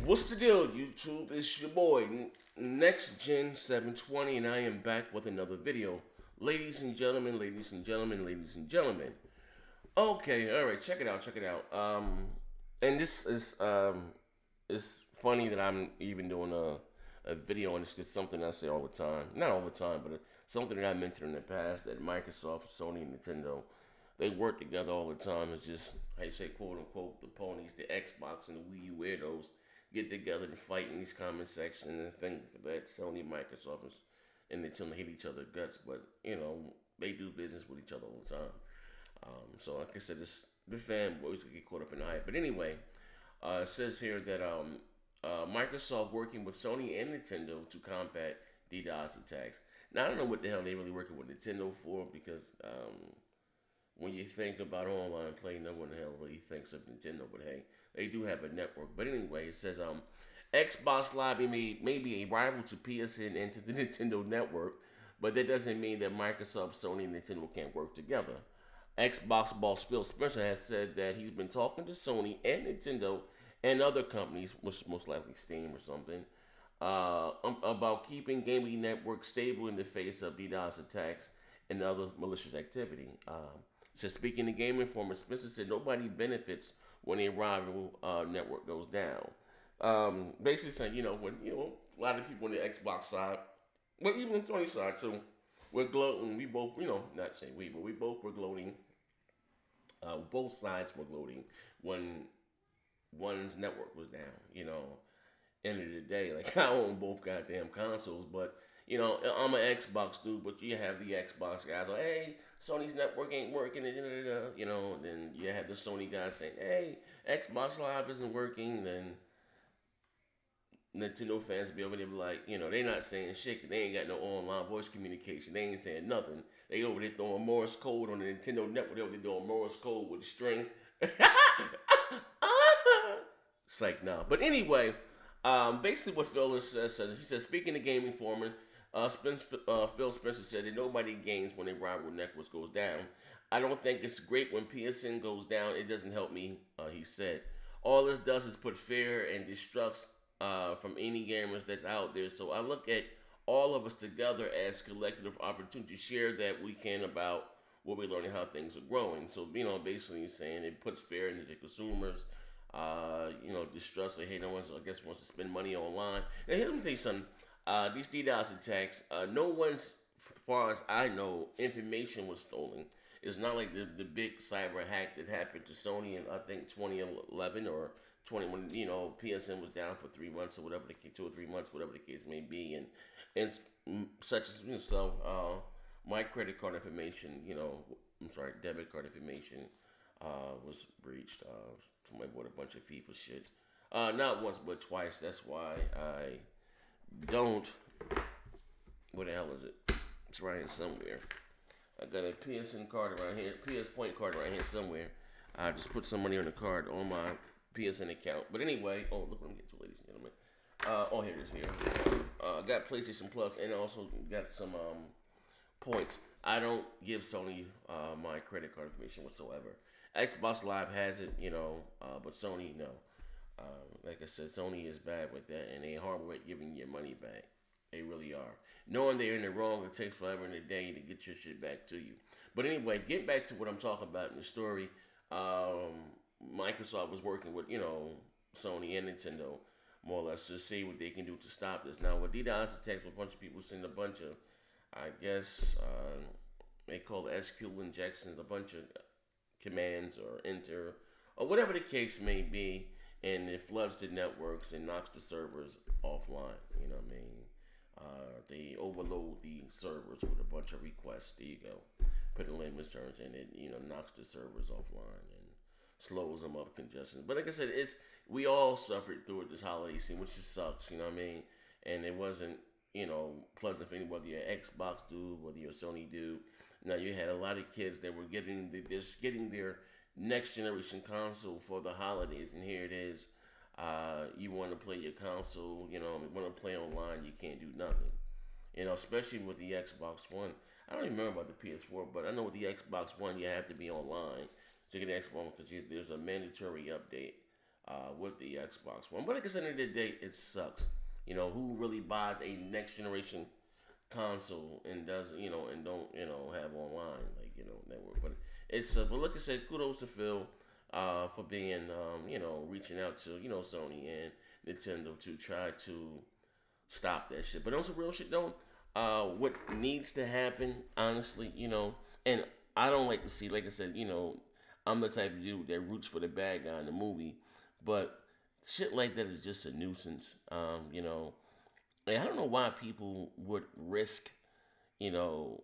What's the deal, YouTube? It's your boy, Next Gen 720, and I am back with another video. Ladies and gentlemen, ladies and gentlemen, ladies and gentlemen. Okay, all right, check it out, check it out. And this is it's funny that I'm even doing a video on this because something I say all the time, not all the time, but something that I mentioned in the past that Microsoft, Sony, and Nintendo, they work together all the time. It's just how you say, quote unquote, the ponies, the Xbox and the Wii U weirdos get together and fight in these comment sections and think that Sony, Microsoft, and Nintendo hate each other guts, but they do business with each other all the time. So like I said, the fanboys get caught up in the hype. But anyway, it says here that Microsoft working with Sony and Nintendo to combat DDoS attacks. Now I don't know what the hell they really working with Nintendo for because when you think about online play, no one the hell really thinks of Nintendo. But hey, they do have a network. But anyway, it says Xbox Live may be a rival to PSN and to the Nintendo network, but that doesn't mean that Microsoft, Sony, and Nintendo can't work together. Xbox boss Phil Spencer has said that he's been talking to Sony and Nintendo and other companies, which most likely Steam or something, about keeping gaming networks stable in the face of DDoS attacks and other malicious activity. So speaking to Game Informer, Spencer said nobody benefits when a rival network goes down. Basically saying, when a lot of people on the Xbox side, but even the Sony side too, we're gloating. We both, not saying we, but we both were gloating. Both sides were gloating when one's network was down. End of the day, like I own both goddamn consoles, but I'm an Xbox dude. But you have the Xbox guys like, hey, Sony's network ain't working, and then you have the Sony guys saying, hey, Xbox Live isn't working, then Nintendo fans be over there like, they not saying shit. They ain't got no online voice communication. They ain't saying nothing. They over there throwing Morse code on the Nintendo network. They over there doing Morse code with a string. It's like, nah. But anyway, basically what Phil says, he says, speaking of gaming foreman, Phil Spencer said that nobody gains when a rival network goes down. I don't think it's great when PSN goes down. It doesn't help me, he said. All this does is put fear and distrust from any gamers that's out there. So I look at all of us together as collective opportunity to share that we can about what we're learning, how things are growing. So, basically saying it puts fear into the consumers, distrust. Like, hey, no one, I guess, wants to spend money online. And here, let me tell you something. These DDoS attacks, no one's, as far as I know, information was stolen. It's not like the big cyber hack that happened to Sony in, I think, 2011 or 20 when PSN was down for 3 months or whatever the case, 2 or 3 months, whatever the case may be, and such as my credit card information, debit card information was breached. Somebody bought a bunch of FIFA shit, not once but twice. That's why I don't. What the hell is it? It's right here somewhere. I got a PSN card around here, PS Point card right here somewhere. I just put some money on the card on my PSN account. But anyway, look what I'm getting to, ladies and gentlemen. Here it is here. Got PlayStation Plus and also got some points. I don't give Sony my credit card information whatsoever. Xbox Live has it, but Sony, no. Like I said, Sony is bad with that, and they horrible at giving your money back. They really are. Knowing they're in the wrong, it takes forever in a day to get your shit back to you. But anyway, get back to what I'm talking about in the story. Microsoft was working with, Sony and Nintendo, more or less, to see what they can do to stop this. Now, with DDoS attacks, a bunch of people send a bunch of, I guess, they call it SQL injections, a bunch of commands or enter, or whatever the case may be, and it floods the networks and knocks the servers offline. You know what I mean? They overload the servers with a bunch of requests. There you go. Put in layman's terms, and it knocks the servers offline and slows them up, congestion. But like I said, we all suffered through it this holiday season, which just sucks. You know what I mean? And it wasn't pleasant for anybody, whether you're an Xbox dude, whether you're a Sony dude. Now you had a lot of kids that were getting their next generation console for the holidays, and here it is. You want to play your console, want to play online, you can't do nothing. Especially with the Xbox One. I don't even remember about the PS4, but I know with the Xbox One, you have to be online to get the Xbox One because there's a mandatory update with the Xbox One. But like I said, at the end of the day, it sucks. You know, who really buys a next generation console and doesn't, and don't, have online, like, network. But it's, but like I said, kudos to Phil, for being, reaching out to, Sony and Nintendo to try to stop that shit. But on some real shit though, what needs to happen, honestly, and I don't like to see, like I said, I'm the type of dude that roots for the bad guy in the movie, but shit like that is just a nuisance. And I don't know why people would risk, you know,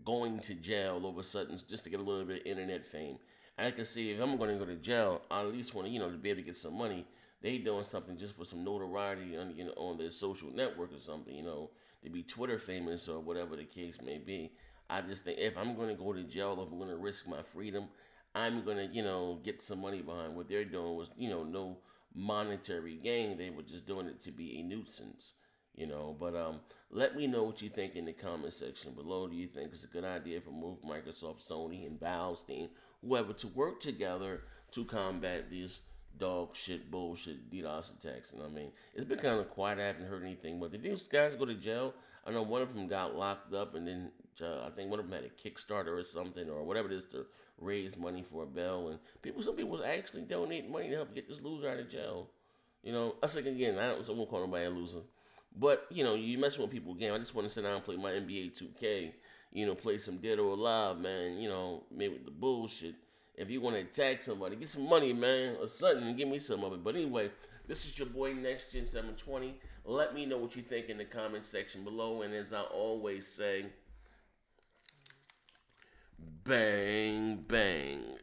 going to jail all of a sudden just to get a little bit of internet fame. I can see if I'm going to go to jail, I at least want to, to be able to get some money. They doing something just for some notoriety on, on their social network or something, to be Twitter famous or whatever the case may be. I just think if I'm going to go to jail, if I'm going to risk my freedom, I'm going to, get some money behind what they're doing was, no monetary gain. They were just doing it to be a nuisance. But let me know what you think in the comment section below. Do you think it's a good idea for both Microsoft, Sony, and Valve, Steam, whoever, to work together to combat these dog shit, bullshit, DDoS attacks? And I mean, it's been kind of quiet. I haven't heard anything. But did these guys go to jail? I know one of them got locked up, and then I think one of them had a Kickstarter or something, or whatever it is, to raise money for a bail. And some people was actually donating money to help get this loser out of jail. I said again, I won't call nobody a loser. But, you messing with people's game. I just want to sit down and play my NBA 2K, play some Dead or Alive, man, maybe with the bullshit. If you want to attack somebody, get some money, man, or something, and give me some of it. But anyway, this is your boy, Next Gen 720. Let me know what you think in the comment section below. And as I always say, bang, bang.